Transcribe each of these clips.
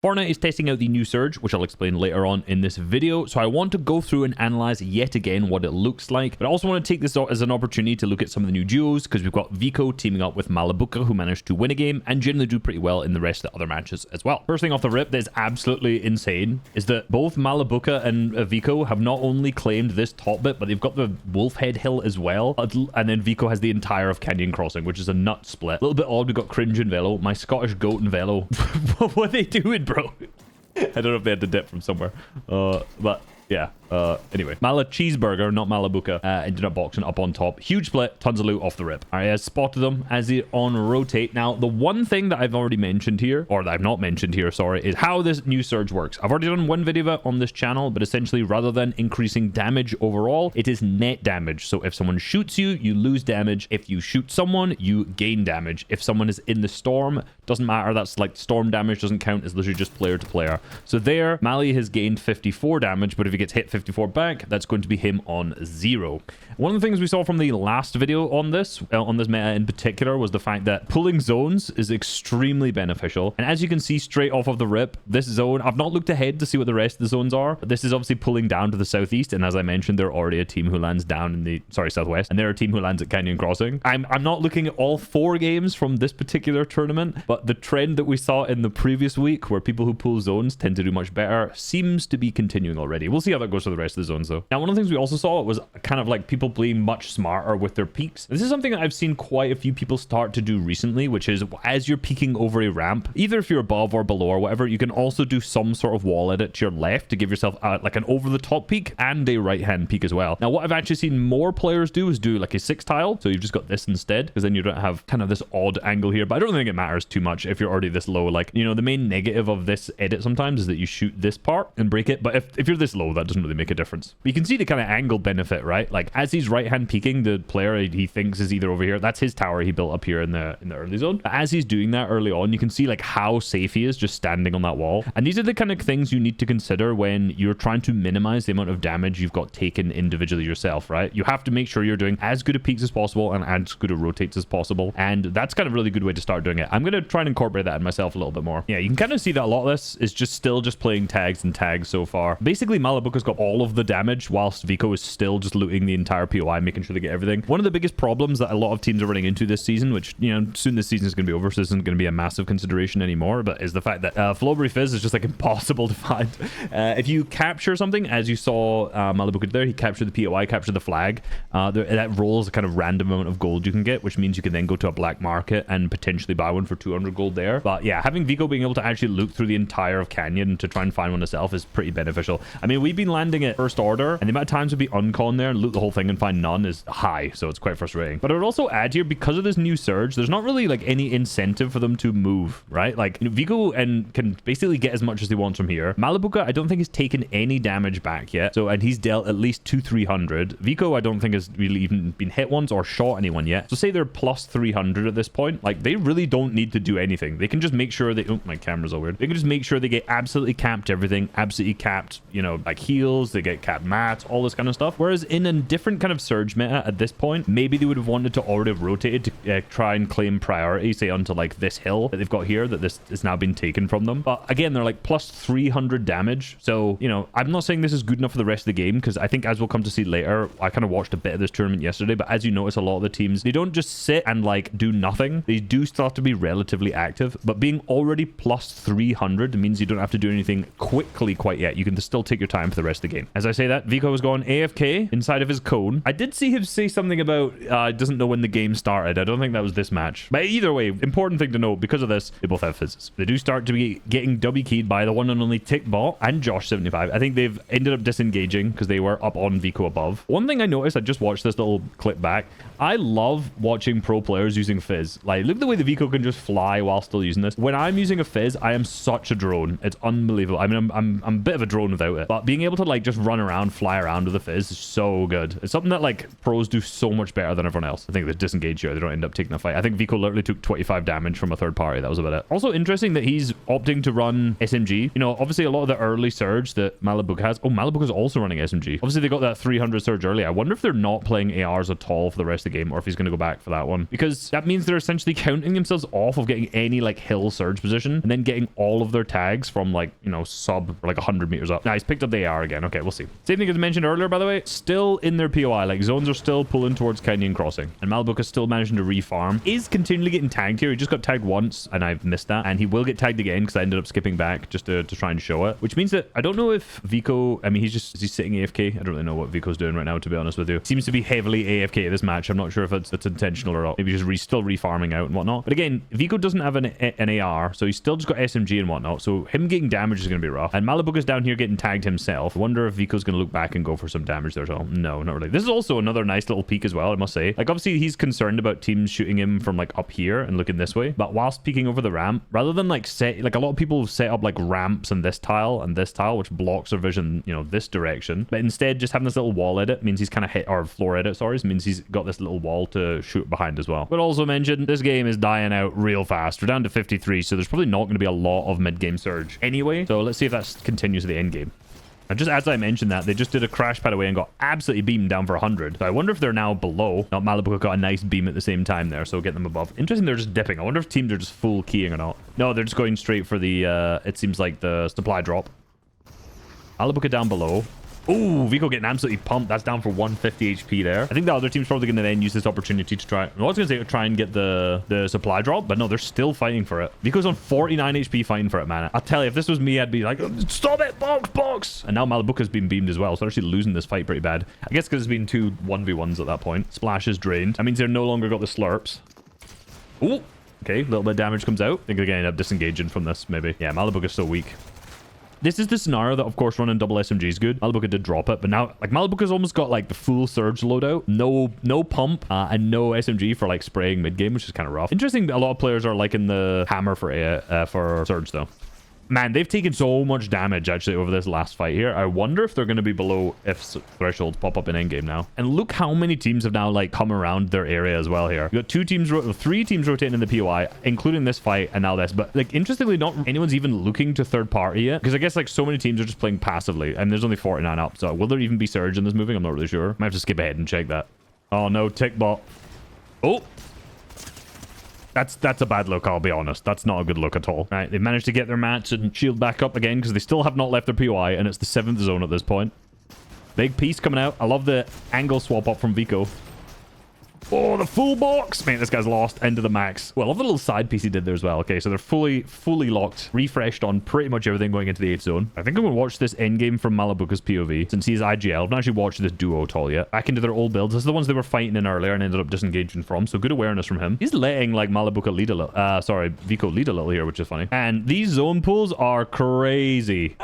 Fortnite is testing out the new Surge, which I'll explain later on in this video. So I want to go through and analyze yet again what it looks like. But I also want to take this as an opportunity to look at some of the new duos, because we've got Vico teaming up with Malabuka, who managed to win a game and generally do pretty well in the rest of the other matches as well. First thing off the rip that is absolutely insane is that both Malabuka and Vico have not only claimed this top bit, but they've got the Wolf Head Hill as well. And then Vico has the entire of Canyon Crossing, which is a nut split. A little bit odd. We've got Cringe and Velo, my Scottish goat and Velo. What are they doing, bro? I don't know if they had to dip from somewhere. But yeah. Anyway, Mala Cheeseburger, not Malabuka, ended up boxing up on top. Huge split, tons of loot off the rip. All right, I spotted them as they on rotate. Now, the one thing that I've already mentioned here, or that I've not mentioned here, sorry, is how this new Surge works. I've already done one video of it on this channel, but essentially, rather than increasing damage overall, it is net damage. So if someone shoots you, you lose damage. If you shoot someone, you gain damage. If someone is in the storm, doesn't matter. That's like storm damage doesn't count. It's literally just player to player. So there, Mali has gained 54 damage, but if he gets hit 54 back, that's going to be him on 0. One of the things we saw from the last video on this meta in particular was the fact that pulling zones is extremely beneficial. And as you can see straight off of the rip, this zone, I've not looked ahead to see what the rest of the zones are, but this is obviously pulling down to the southeast. And as I mentioned, they're already a team who lands down in the, southwest, and they're a team who lands at Canyon Crossing. I'm not looking at all 4 games from this particular tournament, but the trend that we saw in the previous week, where people who pull zones tend to do much better, seems to be continuing already. We'll see how that goes for the rest of the zones though. Now, one of the things we also saw was kind of like people being much smarter with their peaks. This is something that I've seen quite a few people start to do recently, which is as you're peeking over a ramp, either if you're above or below or whatever, you can also do some sort of wall edit to your left to give yourself like an over the top peak and a right hand peak as well. Now, what I've actually seen more players do is do like a 6 tile. So you've just got this instead, because then you don't have kind of this odd angle here. But I don't think it matters too much if you're already this low. Like, you know, the main negative of this edit sometimes is that you shoot this part and break it. But if you're this low, that doesn't really make a difference. But you can see the kind of angle benefit, right? Like as he's right hand peeking, the player he thinks is either over here. That's his tower he built up here in the early zone. As he's doing that early on, you can see like how safe he is just standing on that wall. And these are the kind of things you need to consider when you're trying to minimize the amount of damage you've got taken individually yourself, right? You have to make sure you're doing as good a peaks as possible and as good a rotates as possible. And that's kind of a really good way to start doing it. I'm going to try and incorporate that in myself a little bit more. Yeah, you can kind of see that a lot of this is still playing tags and tags so far. Basically, Malabuka's got all of the damage whilst Vico is still just looting the entire POI, making sure they get everything. One of the biggest problems that a lot of teams are running into this season, which, you know, soon this season is going to be over, so this isn't going to be a massive consideration anymore, but is the fact that Flowberry Fizz is just like impossible to find. If you capture something, as you saw Malabuka there, he captured the POI, captured the flag. That rolls a kind of random amount of gold you can get, which means you can then go to a black market and potentially buy one for 200 gold there. But yeah, having Vico being able to actually look through the entire of Canyon to try and find one himself is pretty beneficial. I mean, we've been landing at first order, and the amount of times we'd be uncon there and loot the whole thing and find none is high, so it's quite frustrating. But I would also add here, because of this new Surge, there's not really like any incentive for them to move, right? Like, you know, Vico can basically get as much as he wants from here. Malabuka, I don't think has taken any damage back yet, so, and he's dealt at least 300. Vico, I don't think has really even been hit once or shot anyone yet. So say they're plus 300 at this point, like they really don't need to do anything. They can just make sure they, oh, my camera's all weird. They can just make sure they get absolutely capped everything, absolutely capped, you know, like heals, they get capped mats, all this kind of stuff. Whereas in a different kind of Surge meta at this point, maybe they would have wanted to already have rotated to try and claim priority, say onto like this hill that they've got here, that this is now been taken from them. But again, they're like plus 300 damage. So, you know, I'm not saying this is good enough for the rest of the game, because I think as we'll come to see later, I kind of watched a bit of this tournament yesterday, but as you notice, a lot of the teams, they don't just sit and like do nothing. They do still have to be relatively active, but being already plus 300 means you don't have to do anything quickly quite yet. You can still take your time for the rest of the game. As I say that, Vico has gone AFK inside of his cone. I did see him say something about doesn't know when the game started. I don't think that was this match. But either way, important thing to note, because of this, they both have fizzes. They do start to be getting W keyed by the one and only Tickbot and Josh75. I think they've ended up disengaging because they were up on Vico above. One thing I noticed, I just watched this little clip back. I love watching pro players using Fizz. Like, look at the way the Vico can just fly while still using this. When I'm using a Fizz, I am such a drone. It's unbelievable. I mean, I'm a bit of a drone without it. But being able to like like just run around, fly around with the fizz is so good. It's something that like pros do so much better than everyone else. I think they disengage here. They don't end up taking the fight. I think Vico literally took 25 damage from a third party. That was about it. Also interesting that he's opting to run SMG. You know, obviously a lot of the early surge that Malabuka has. Oh, Malabuka's also running SMG. Obviously they got that 300 surge early. I wonder if they're not playing ARs at all for the rest of the game, or if he's going to go back for that one, because that means they're essentially counting themselves off of getting any like hill surge position and then getting all of their tags from like, you know, sub like 100 meters up. Now he's picked up the AR again. Okay, we'll see. Same thing as mentioned earlier, by the way, still in their POI. Like zones are still pulling towards Canyon Crossing, and Malabuka's still managing to refarm. Is continually getting tagged here. He just got tagged once and I've missed that, and he will get tagged again because I ended up skipping back just to try and show it, which means that I don't know if Vico, I mean, is he sitting AFK? I don't really know what Vico's doing right now, to be honest with you. Seems to be heavily AFK this match. I'm not sure if it's intentional or not. Maybe just still refarming out and whatnot. But again, Vico doesn't have an AR, so he's still just got SMG and whatnot, so him getting damage is going to be rough. And Malabuka's down here getting tagged himself. I wonder if Vico's going to look back and go for some damage there as well. No, not really. This is also another nice little peek as well, I must say. Like obviously he's concerned about teams shooting him from like up here and looking this way, but whilst peeking over the ramp, rather than like like a lot of people set up like ramps in this tile and this tile, which blocks their vision, you know, this direction, but instead just having this little wall edit means he's kind of hit, or floor edit, sorry, means he's got this little wall to shoot behind as well. But also mentioned, this game is dying out real fast. We're down to 53, so there's probably not going to be a lot of mid-game surge anyway, so let's see if that continues to the end game. And just as I mentioned that, they just did a crash pad away and got absolutely beamed down for 100. So I wonder if they're now below. Now, Malabuka got a nice beam at the same time there, so get them above. Interesting, they're just dipping. I wonder if teams are just full keying or not. No, they're just going straight for the, it seems like the supply drop. Malabuka down below. Oh, Vico getting absolutely pumped. That's down for 150 HP there. I think the other team's probably going to then use this opportunity to try... I was going to say try and get the supply drop, but no, they're still fighting for it. Vico's on 49 HP fighting for it, man. I'll tell you, if this was me, I'd be like, stop it, box. And now Malabuka's been beamed as well, so they're actually losing this fight pretty bad. I guess because it's been 2 1v1s at that point. Splash is drained. That means they're no longer got the slurps. Oh, okay. A little bit of damage comes out. I think they're going to end up disengaging from this, maybe. Yeah, Malabuka's so weak. This is the scenario that, of course, running double SMG is good. Malabuka did drop it, but now, like, Malabuka's almost got, like, the full surge loadout. No pump, and no SMG for, like, spraying mid-game, which is kind of rough. Interesting, a lot of players are liking the hammer for surge, though. Man, they've taken so much damage, actually, over this last fight here. I wonder if they're going to be below if thresholds pop up in endgame now. And look how many teams have now, like, come around their area as well here. You got 3 teams rotating in the POI, including this fight and now this. But, like, interestingly, not anyone's even looking to third party yet. Because I guess, like, so many teams are just playing passively. And there's only 49 up. So will there even be surge in this moving? I'm not really sure. Might have to skip ahead and check that. Oh, no. Tick bot. Oh. That's a bad look, I'll be honest. That's not a good look at all. All right, they've managed to get their mats and shield back up again because they still have not left their POI, and it's the 7th zone at this point. Big piece coming out. I love the angle swap up from Vico. Oh, the full box. Man, this guy's lost into the max. Well, I love the little side piece he did there as well. Okay, so they're fully locked, refreshed on pretty much everything going into the 8th zone. I think I'm going to watch this endgame from Malabuka's POV since he's IGL. I've not actually watched this duo at all yet. Back into their old builds. This is the ones they were fighting in earlier and ended up disengaging from. So good awareness from him. He's letting like Malabuka lead a little. Vico lead a little here, which is funny. And these zone pools are crazy.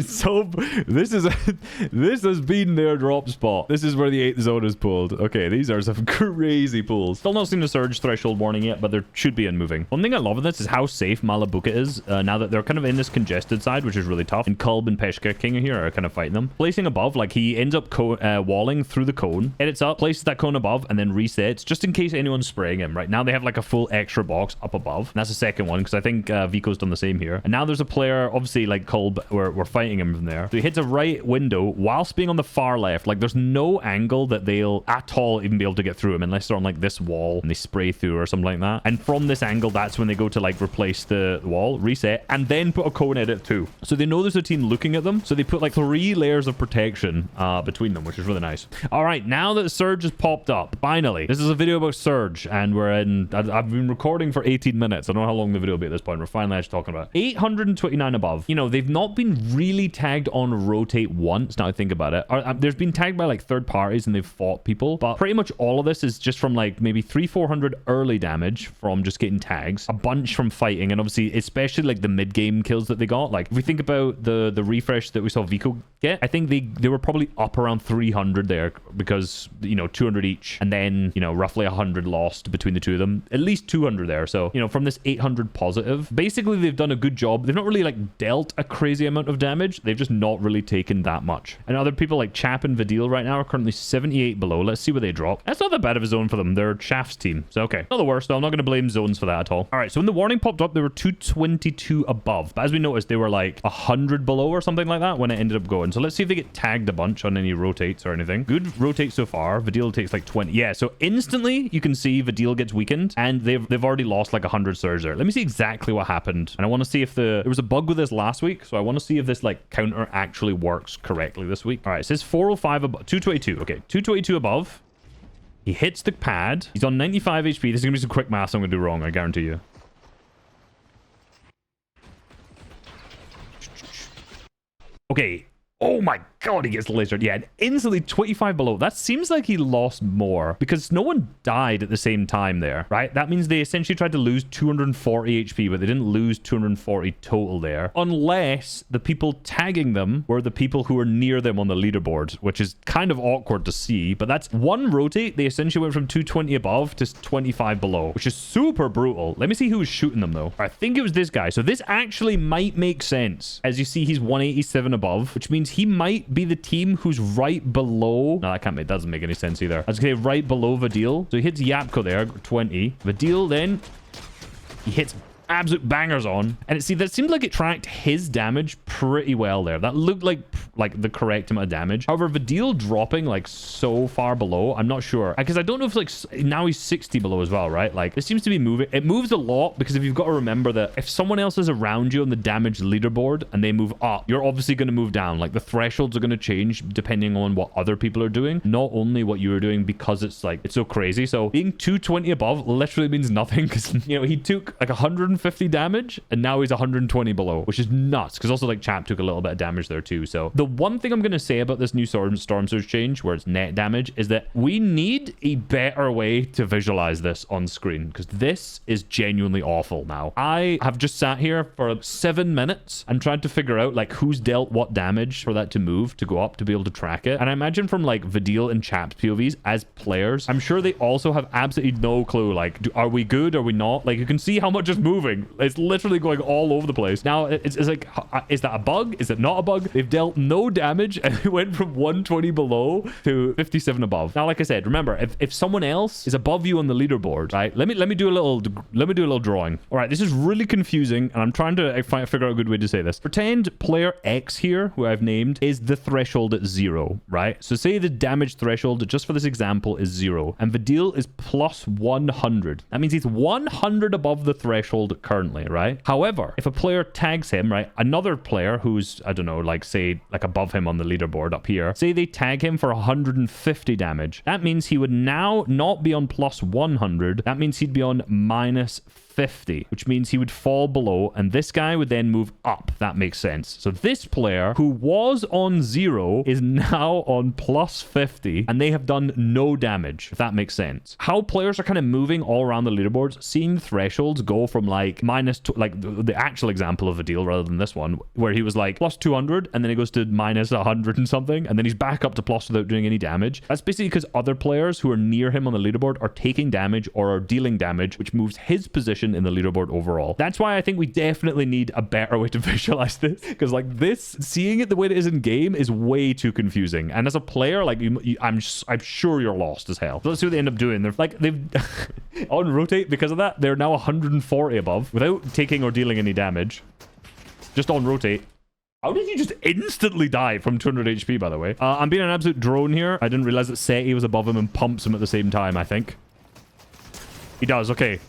So this has been their drop spot. This is where the 8th zone is pulled. Okay, these are some crazy pools. Still not seen a surge threshold warning yet, but there should be in moving. One thing I love in this is how safe Malabuka is now that they're kind of in this congested side, which is really tough. And Kulb and Peshka King here are kind of fighting them. Placing above, like he ends up walling through the cone, edits up, places that cone above, and then resets just in case anyone's spraying him. Right now they have like a full extra box up above. And that's the second one because I think Vico's done the same here. And now there's a player, obviously like Kulb, we're fighting him from there. So he hits a right window whilst being on the far left. Like there's no angle that they'll at all even be able to get through him unless they're on like this wall and they spray through or something like that. And from this angle, that's when they go to like replace the wall, reset, and then put a cone edit too. So they know there's a team looking at them. So they put like 3 layers of protection between them, which is really nice. All right, now that Surge has popped up, finally, this is a video about Surge and I've been recording for 18 minutes. I don't know how long the video will be at this point. We're finally actually talking about it. 829 above. You know, they've not been really tagged on rotate once. Now I think about it. There's been tagged by like third parties and they've fought people, but pretty much all of this is just from like maybe 300-400 early damage from just getting tags, a bunch from fighting, and obviously especially like the mid-game kills that they got. Like if we think about the refresh that we saw Vico get, I think they were probably up around 300 there because, you know, 200 each, and then, you know, roughly 100 lost between the two of them, at least 200 there. So, you know, from this 800 positive, basically they've done a good job. They've not really like dealt a crazy amount amount of damage. They've just not really taken that much. And other people like Chap and Vidil right now are currently 78 below. Let's see where they drop. That's not that bad of a zone for them. They're Shaft's team. So, okay. Not the worst, though. I'm not going to blame zones for that at all. All right. So when the warning popped up, they were 222 above. But as we noticed, they were like 100 below or something like that when it ended up going. So let's see if they get tagged a bunch on any rotates or anything. Good rotate so far. Vidil takes like 20. Yeah. So instantly you can see Vidil gets weakened and they've already lost like 100 surge there. Let me see exactly what happened. And I want to see if there was a bug with this last week. So I want to see if this like counter actually works correctly this week. All right. It says 405 above, 222. Okay. 222 above. He hits the pad. He's on 95 HP. This is going to be some quick math I'm going to do wrong. I guarantee you. Okay. Oh my god, he gets lasered. Yeah, and instantly 25 below. That seems like he lost more because no one died at the same time there, right? That means they essentially tried to lose 240 HP, but they didn't lose 240 total there. Unless the people tagging them were the people who were near them on the leaderboard, which is kind of awkward to see. But that's one rotate. They essentially went from 220 above to 25 below, which is super brutal. Let me see who was shooting them, though. I think it was this guy. So this actually might make sense. As you see, he's 187 above, which means he might be the team who's right below. No, that doesn't make any sense either. I was gonna say right below Vidil. So he hits Yapko there, 20. Vidil then, he hits absolute bangers on. And that seemed like it tracked his damage pretty well there. That looked like the correct amount of damage. However, Vidil dropping like so far below, I'm not sure. Because I don't know if like now he's 60 below as well, right? Like this seems to be moving. It moves a lot because if you've got to remember that if someone else is around you on the damage leaderboard and they move up, you're obviously going to move down. Like the thresholds are going to change depending on what other people are doing, not only what you are doing, because it's so crazy. So being 220 above literally means nothing because, you know, he took like 150 damage and now he's 120 below, which is nuts because also like Chap took a little bit of damage there too. So the one thing I'm going to say about this new Storm Surge change where it's net damage is that we need a better way to visualize this on screen because this is genuinely awful now. I have just sat here for 7 minutes and tried to figure out like who's dealt what damage for that to move, to go up, to be able to track it. And I imagine from like Vidil and Chap's POVs as players, I'm sure they also have absolutely no clue. Like, are we good? Are we not? Like you can see how much is moving. It's literally going all over the place. Now it's like, is that a bug? Is it not a bug? They've dealt no damage and it went from 120 below to 57 above. Now, like I said, remember, if someone else is above you on the leaderboard, right? Let me do a little drawing. All right, this is really confusing, and I'm trying to figure out a good way to say this. Pretend player X here, who I've named, is the threshold at 0, right? So say the damage threshold, just for this example, is 0, and Vidil is plus 100. That means he's 100 above the threshold currently, right? However, if a player tags him, right, another player who's, I don't know, like say like above him on the leaderboard up here, say they tag him for 150 damage, that means he would now not be on plus 100. That means he'd be on minus 50, which means he would fall below, and this guy would then move up. That makes sense. So this player who was on 0 is now on plus 50, and they have done no damage, if that makes sense. How players are kind of moving all around the leaderboards, seeing thresholds go from like minus like the actual example of a deal rather than this one, where he was like plus 200, and then he goes to minus 100 and something, and then he's back up to plus without doing any damage. That's basically because other players who are near him on the leaderboard are taking damage or are dealing damage, which moves his position in the leaderboard overall. That's why I think we definitely need a better way to visualize this, because like this, seeing it the way it is in game is way too confusing. And as a player, like I'm sure you're lost as hell. So let's see what they end up doing. They've on rotate, because of that, they're now 140 above without taking or dealing any damage. Just on rotate. How did he just instantly die from 200 HP, by the way? I'm being an absolute drone here. I didn't realize that Seti was above him and pumps him at the same time, I think. He does, okay.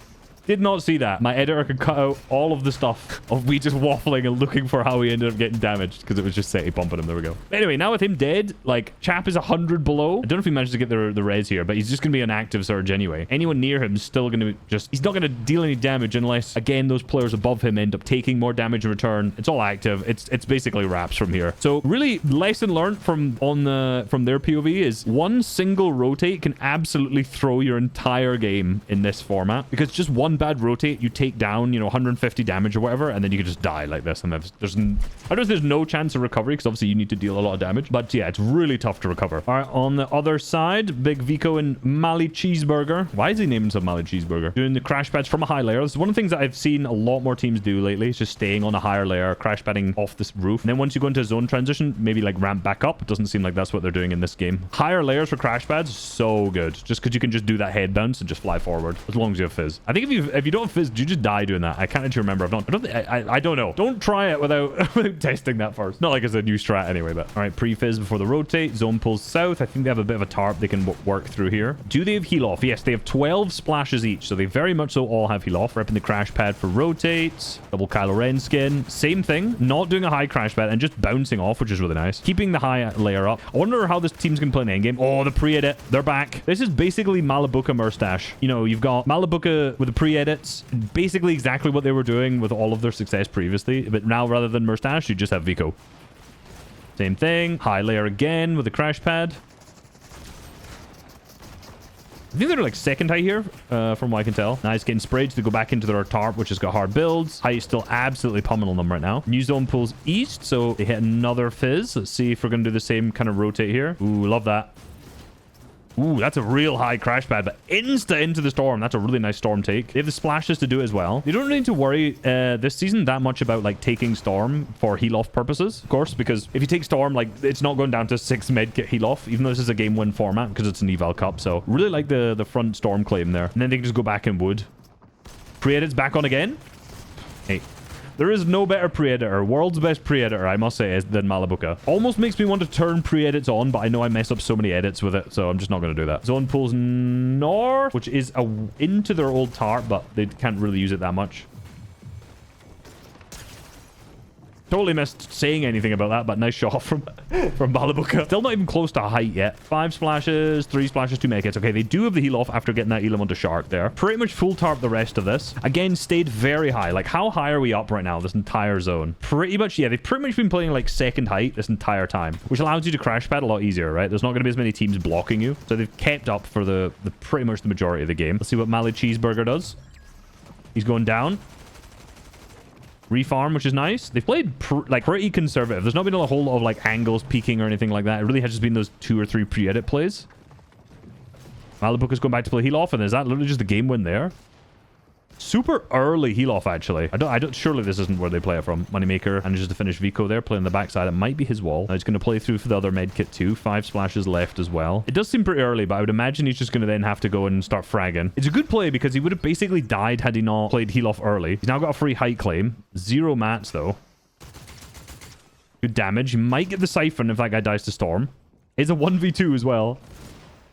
Did not see that. My editor could cut out all of the stuff of me just waffling and looking for how he ended up getting damaged, because it was just Seti pumping him. There we go. Anyway, now with him dead, like, Chap is 100 below. I don't know if he managed to get the res here, but he's just going to be an active surge anyway. Anyone near him is still going to just... He's not going to deal any damage unless, again, those players above him end up taking more damage in return. It's all active. It's basically wraps from here. So really, lesson learned from their POV is one single rotate can absolutely throw your entire game in this format, because just one bad rotate, you take down, 150 damage or whatever, and then you can just die like this. And I know there's no chance of recovery because obviously you need to deal a lot of damage. But yeah, it's really tough to recover. All right, on the other side, Big Vico and Mali Cheeseburger. Why is he named himself Mali Cheeseburger? Doing the crash pads from a high layer. This is one of the things that I've seen a lot more teams do lately. It's just staying on a higher layer, crash padding off this roof. And then once you go into zone transition, maybe like ramp back up. It doesn't seem like that's what they're doing in this game. Higher layers for crash pads, so good. Just because you can just do that head bounce and just fly forward as long as you have fizz. I think if you don't have fizz, you just die doing that. I can't actually remember. I don't know. Don't try it without, without testing that first. Not like it's a new strat anyway, but all right, pre-fizz before the rotate. Zone pulls south. I think they have a bit of a tarp they can work through here. Do they have heal off? Yes, they have 12 splashes each, so they very much so all have heal off. Repping the crash pad for rotates. Double Kylo Ren skin. Same thing. Not doing a high crash pad and just bouncing off, which is really nice. Keeping the high layer up. I wonder how this team's gonna play in endgame. Oh, the pre-edit. They're back. This is basically Malabuka Murstache. You've got Malabuka with the pre-edits. Basically exactly what they were doing with all of their success previously. But now rather than Murstache, you just have Vico. Same thing. High layer again with the crash pad. I think they're like second height here, from what I can tell. Nice getting sprayed to go back into their tarp, which has got hard builds. Height still absolutely pummeling them right now. New zone pulls east, so they hit another fizz. Let's see if we're going to do the same kind of rotate here. Ooh, love that. Ooh, that's a real high crash pad, but into the storm. That's a really nice storm take. They have the splashes to do it as well. You don't really need to worry this season that much about like taking storm for heal off purposes, of course, because if you take storm, like it's not going down to 6 med kit heal off, even though this is a game win format because it's an eval cup. So really like the front storm claim there. And then they can just go back in wood. Pre-edit's back on again. Hey. There is no better pre-editor, world's best pre-editor, I must say, than Malabuka. Almost makes me want to turn pre-edits on, but I know I mess up so many edits with it, so I'm just not going to do that. Zone pulls north, which is into their old tarp, but they can't really use it that much. Totally missed saying anything about that, but nice shot from Malabuka. Still not even close to height yet. 5 splashes, 3 splashes, 2 medkits. Okay, they do have the heal off after getting that elim onto Shark there. Pretty much full tarp the rest of this. Again, stayed very high. Like, how high are we up right now, this entire zone? Pretty much, yeah, they've pretty much been playing like second height this entire time, which allows you to crash pad a lot easier, right? There's not going to be as many teams blocking you. So they've kept up for the pretty much the majority of the game. Let's see what Mali Cheeseburger does. He's going down. Refarm, which is nice. They've played pretty conservative. There's not been a whole lot of like angles peaking or anything like that. It really has just been those 2 or 3 pre-edit plays. Malabuka's going back to play heal off, and is that literally just the game win there? Super early heal off, actually. I don't. Surely this isn't where they play it from. Moneymaker manages to finish Vico there, playing the backside. It might be his wall. Now he's going to play through for the other med kit too. 5 splashes left as well. It does seem pretty early, but I would imagine he's just going to then have to go and start fragging. It's a good play because he would have basically died had he not played heal off early. He's now got a free height claim. 0 mats though. Good damage. He might get the siphon if that guy dies to storm. It's a 1v2 as well.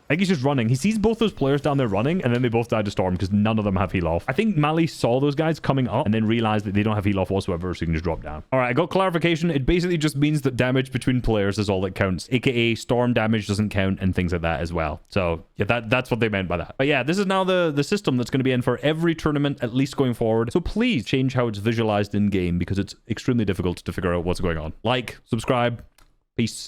I think he's just running. He sees both those players down there running, and then they both die to storm because none of them have heal off. I think Mali saw those guys coming up and then realized that they don't have heal off whatsoever, so he can just drop down. All right, I got clarification. It basically just means that damage between players is all that counts, aka storm damage doesn't count and things like that as well. So yeah, that's what they meant by that. But yeah, this is now the system that's going to be in for every tournament, at least going forward. So please change how it's visualized in game because it's extremely difficult to figure out what's going on. Like, subscribe, peace.